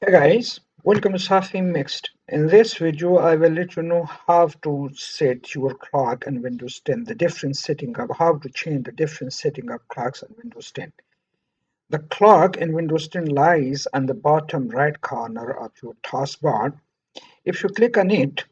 Hey guys, welcome to Safi Mixed. In this video, I will let you know how to set your clock in Windows 10, the different setting of how to change the different setting of clocks in Windows 10. The clock in Windows 10 lies on the bottom right corner of your taskbar. If you click on it,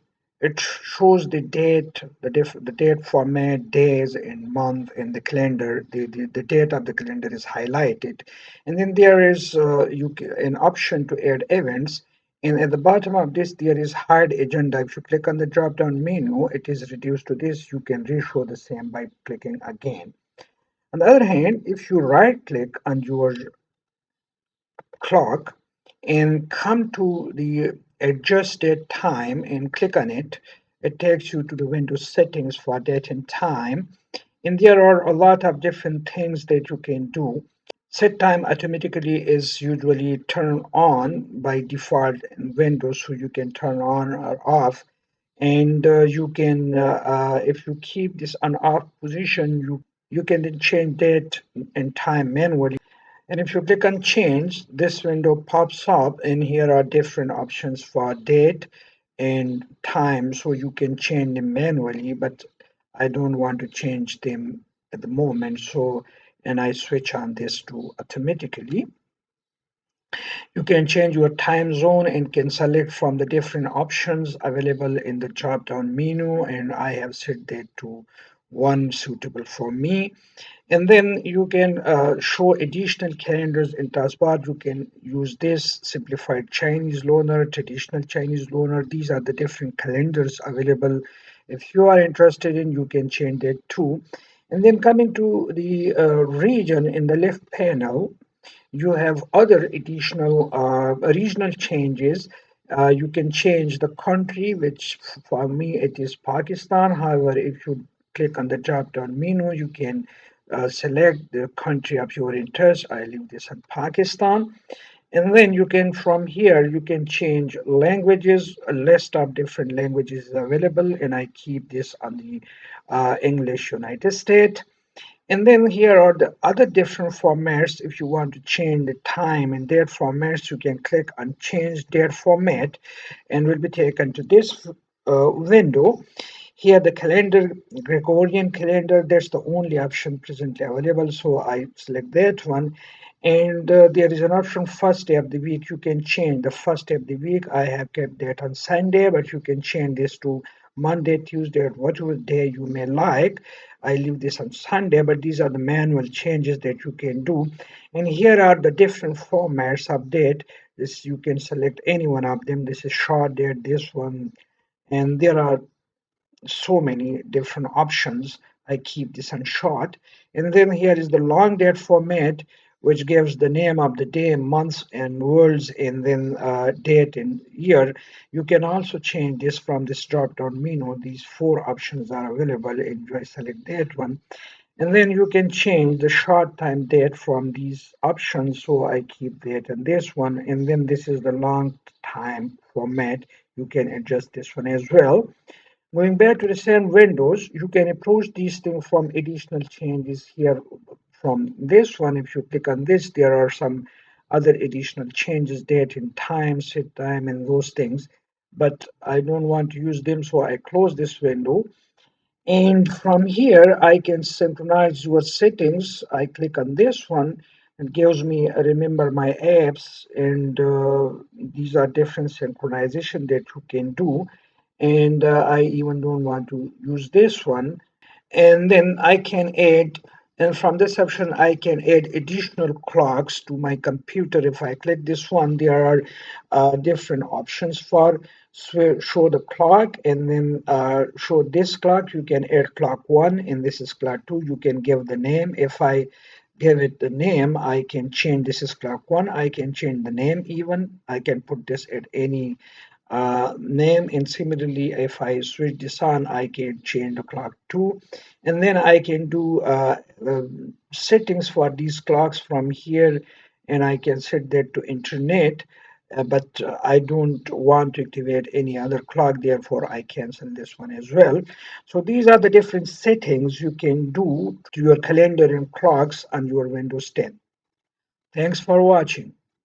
it shows the date, the date format, days and month in the calendar. The date of the calendar is highlighted. And then there is an option to add events. And at the bottom of this, there is hide agenda. If you click on the drop down menu, it is reduced to this. You can reshow the same by clicking again. On the other hand, if you right click on your clock and come to the adjusted time and click on it, it takes you to the Windows settings for date and time. And there are a lot of different things that you can do. Set time automatically is usually turned on by default in Windows, so you can turn on or off. And you can, if you keep this on off position, you can then change date and time manually. And if you click on change, this window pops up and here are different options for date and time. So you can change them manually, but I don't want to change them at the moment. So, and I switch on this to automatically. You can change your time zone and can select from the different options available in the drop down menu. And I have set that to one suitable for me. And then you can show additional calendars in taskbar. You can use this simplified Chinese lunar, traditional Chinese lunar. These are the different calendars available. If you are interested in, you can change that too. And then coming to the region in the left panel, you have other additional regional changes. You can change the country, which for me it is Pakistan. However, if you click on the drop down menu, you can select the country of your interest. I leave this on Pakistan. And then you can, from here, you can change languages. A list of different languages is available, and I keep this on the English United States. And then here are the other different formats. If you want to change the time and date formats, you can click on change date format and will be taken to this window. Here the calendar, Gregorian calendar, that's the only option presently available. So I select that one. And there is an option first day of the week. You can change the first day of the week. I have kept that on Sunday, but you can change this to Monday, Tuesday, or whatever day you may like. I leave this on Sunday, but these are the manual changes that you can do. And here are the different formats of date. This you can select any one of them. This is short date, this one, and there are so many different options. I keep this on short. And then here is the long date format, which gives the name of the day, months, and worlds, and then date and year. You can also change this from this drop down menu. These four options are available, and I select that one. And then you can change the short time date from these options. So I keep that and this one. And then this is the long time format. You can adjust this one as well. Going back to the same windows, you can approach these things from additional changes here from this one. If you click on this, there are some other additional changes, date and time, set time, and those things. But I don't want to use them, so I close this window. And from here, I can synchronize your settings. I click on this one and gives me remember my apps, and these are different synchronization that you can do. And I even don't want to use this one. And then I can add, and from this option, I can add additional clocks to my computer. If I click this one, there are different options for show the clock and then show this clock. You can add clock one, and this is clock two. You can give the name. If I give it the name, I can change this is clock one. I can change the name even. I can put this at any name, and similarly if I switch this on, I can change the clock too, and then I can do settings for these clocks from here, and I can set that to internet, but I don't want to activate any other clock, therefore I cancel this one as well. So these are the different settings you can do to your calendar and clocks on your Windows 10. Thanks for watching.